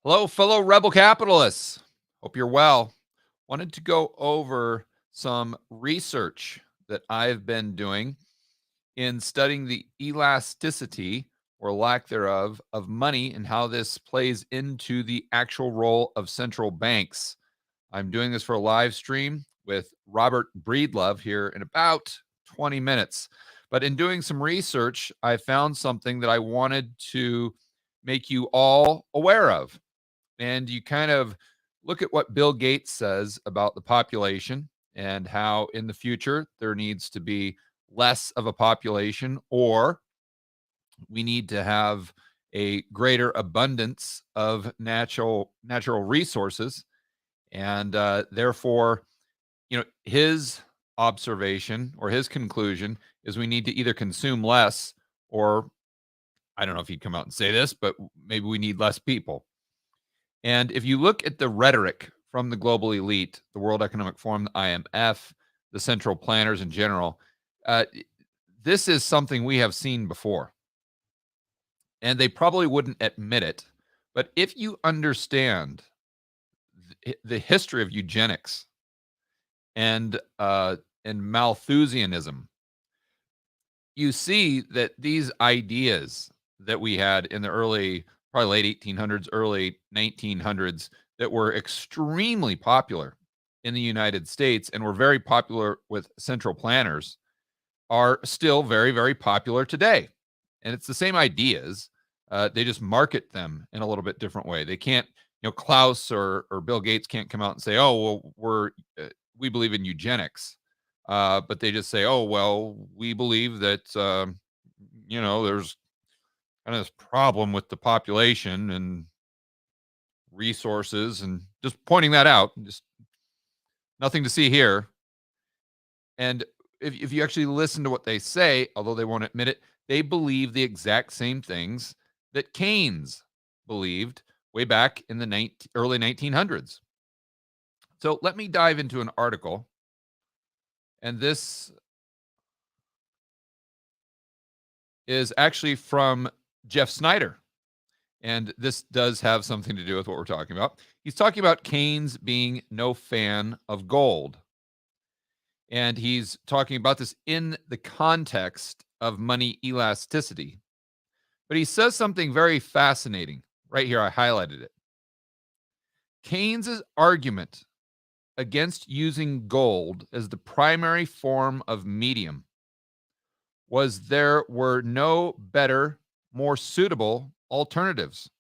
Hello, fellow rebel capitalists. Hope you're well. Wanted to go over some research that I've been doing in studying the elasticity or lack thereof of money and how this plays into the actual role of central banks. I'm doing this for a live stream with Robert Breedlove here in about 20 minutes. But in doing some research, I found something that I wanted to make you all aware of, and you kind of look at what Bill Gates says about the population and how in the future there needs to be less of a population, or we need to have a greater abundance of natural resources. And therefore, his observation or his conclusion is we need to either consume less, or I don't know if he'd come out and say this, but maybe we need less people. And if you look at the rhetoric from the global elite, the World Economic Forum, the IMF, the central planners in general, uh, this is something we have seen before. And they probably wouldn't admit it. But if you understand the history of eugenics and Malthusianism, you see that these ideas that we had in the probably late 1800s, early 1900s, that were extremely popular in the United States and were very popular with central planners are still very, very popular today. And it's the same ideas. They just market them in a little bit different way. They can't, Klaus or Bill Gates can't come out and say, "Oh, well, we believe in eugenics," but they just say, "Oh, well, we believe that there's kind of this problem with the population and resources," and just pointing that out. Just nothing to see here. And if you actually listen to what they say, although they won't admit it, they believe the exact same things that Keynes believed way back in the early 1900s. So let me dive into an article. And this is actually from Jeff Snyder. And this does have something to do with what we're talking about. He's talking about Keynes being no fan of gold. And he's talking about this in the context of money elasticity. But he says something very fascinating. Right here, I highlighted it. Keynes's argument against using gold as the primary form of medium was there were no better, more suitable alternatives.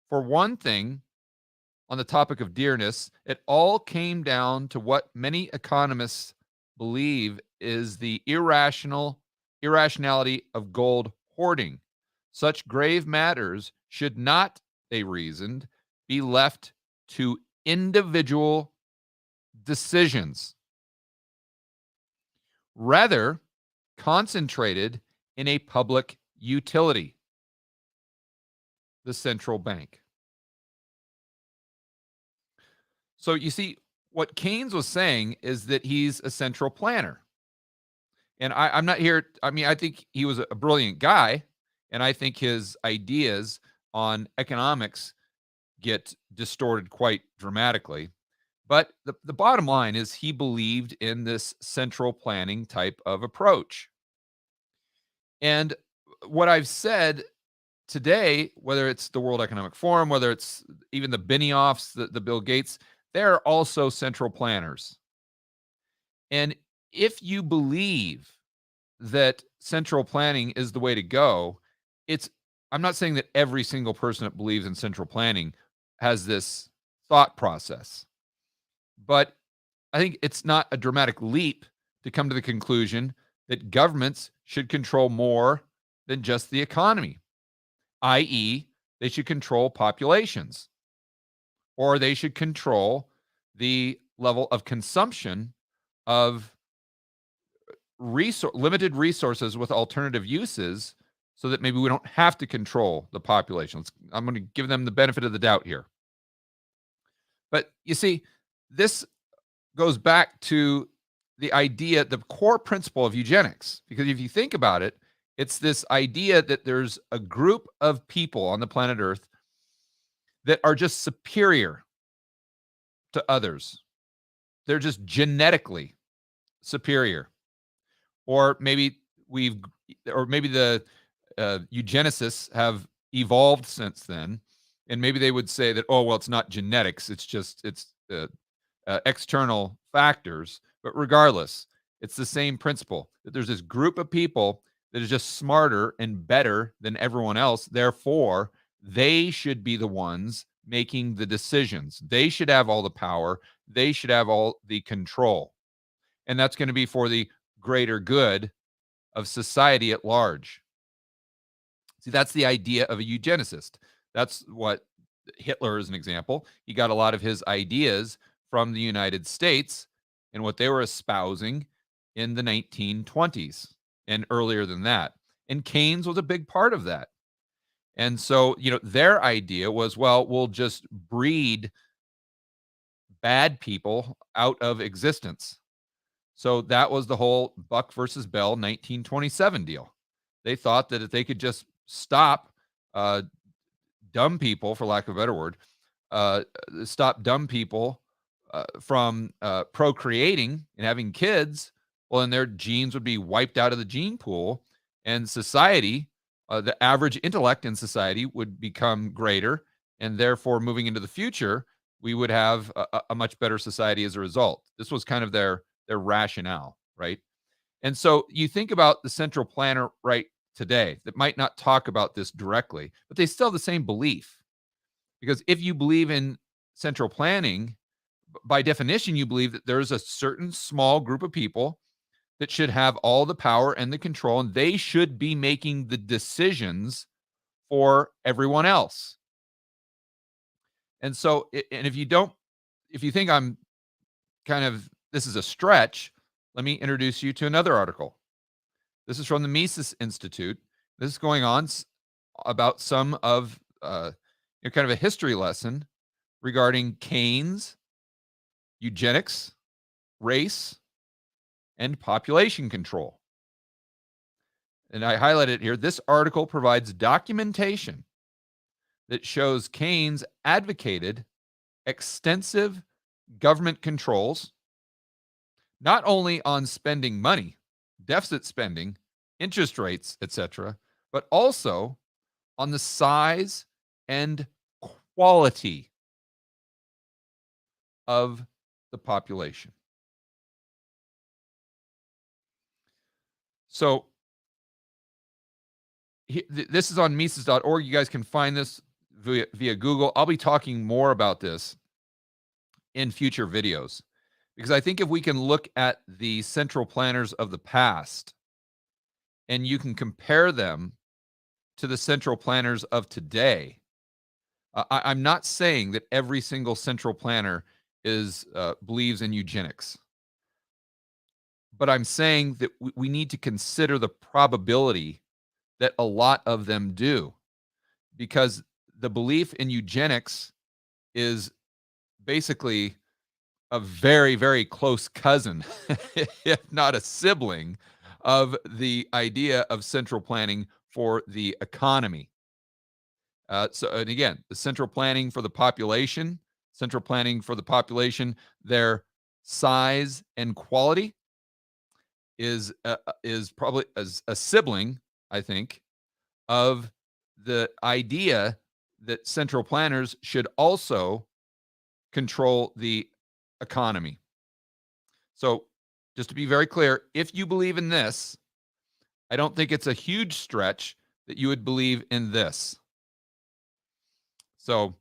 For one thing, on the topic of dearness, it all came down to what many economists believe is the irrationality of gold hoarding. Such grave matters should not, they reasoned, be left to individual decisions. Rather, concentrated in a public utility, the central bank. So you see, what Keynes was saying is that he's a central planner. And I'm not here, I think he was a brilliant guy, and I think his ideas on economics get distorted quite dramatically. But the bottom line is he believed in this central planning type of approach. And what I've said today, whether it's the World Economic Forum, whether it's even the Benioffs, the Bill Gates, they're also central planners. And if you believe that central planning is the way to go, I'm not saying that every single person that believes in central planning has this thought process, but I think it's not a dramatic leap to come to the conclusion that governments should control more than just the economy, i.e., they should control populations, or they should control the level of consumption of limited resources with alternative uses, so that maybe we don't have to control the population. I'm going to give them the benefit of the doubt here. But you see, this goes back to the idea, the core principle of eugenics. Because if you think about it, it's this idea that there's a group of people on the planet Earth that are just superior to others. They're just genetically superior. Or maybe we've, or maybe the eugenicists have evolved since then, and maybe they would say that, oh, well, it's not genetics, it's external factors. But regardless, it's the same principle that there's this group of people that is just smarter and better than everyone else. Therefore, they should be the ones making the decisions. They should have all the power. They should have all the control. And that's going to be for the greater good of society at large. See, that's the idea of a eugenicist. That's what Hitler is an example. He got a lot of his ideas from the United States and what they were espousing in the 1920s and earlier than that. And Keynes was a big part of that. And so, their idea was, well, we'll just breed bad people out of existence. So that was the whole Buck versus Bell 1927 deal. They thought that if they could just stop dumb people, for lack of a better word, stop dumb people from procreating and having kids, well, then their genes would be wiped out of the gene pool, and society, the average intellect in society would become greater, and therefore, moving into the future, we would have a much better society as a result. This was kind of their rationale, right? And so you think about the central planner right today that might not talk about this directly, but they still have the same belief. Because if you believe in central planning, by definition, you believe that there's a certain small group of people that should have all the power and the control, and they should be making the decisions for everyone else. And so, and if you think I'm this is a stretch, let me introduce you to another article. This is from the Mises Institute. This is going on about some of kind of a history lesson regarding Keynes, eugenics, race, and population control. And I highlighted it here. This article provides documentation that shows Keynes advocated extensive government controls, not only on spending money, deficit spending, interest rates, etc., but also on the size and quality of the population. So this is on Mises.org. You guys can find this via Google. I'll be talking more about this in future videos, because I think if we can look at the central planners of the past and you can compare them to the central planners of today, I'm not saying that every single central planner believes in eugenics, but I'm saying that we need to consider the probability that a lot of them do, because the belief in eugenics is basically a very, very close cousin, if not a sibling, of the idea of central planning for the economy. And again, the central planning for the population, their size and quality is probably as a sibling, I think, of the idea that central planners should also control the economy. So, just to be very clear, if you believe in this, I don't think it's a huge stretch that you would believe in this. So,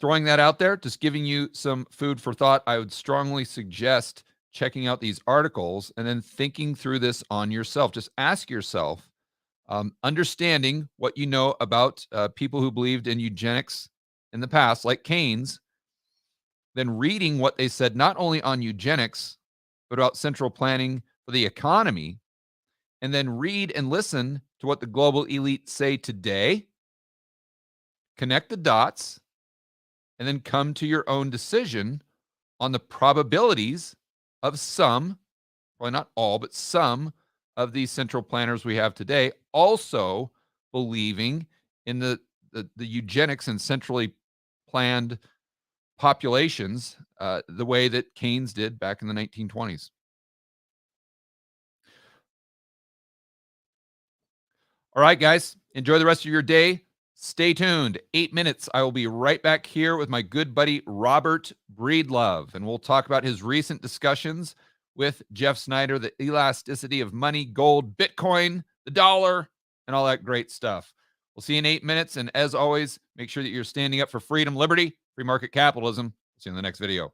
throwing that out there, just giving you some food for thought, I would strongly suggest checking out these articles and then thinking through this on yourself. Just ask yourself, understanding what you know about people who believed in eugenics in the past, like Keynes, then reading what they said not only on eugenics, but about central planning for the economy, and then read and listen to what the global elite say today, connect the dots, and then come to your own decision on the probabilities of some, probably not all, but some of these central planners we have today also believing in the the eugenics and centrally planned populations the way that Keynes did back in the 1920s. All right, guys, enjoy the rest of your day. Stay tuned. 8 minutes. I will be right back here with my good buddy Robert Breedlove, and we'll talk about his recent discussions with Jeff Snyder, the elasticity of money, gold, Bitcoin, the dollar, and all that great stuff. We'll see you in 8 minutes. And as always, make sure that you're standing up for freedom, liberty, free market capitalism. See you in the next video.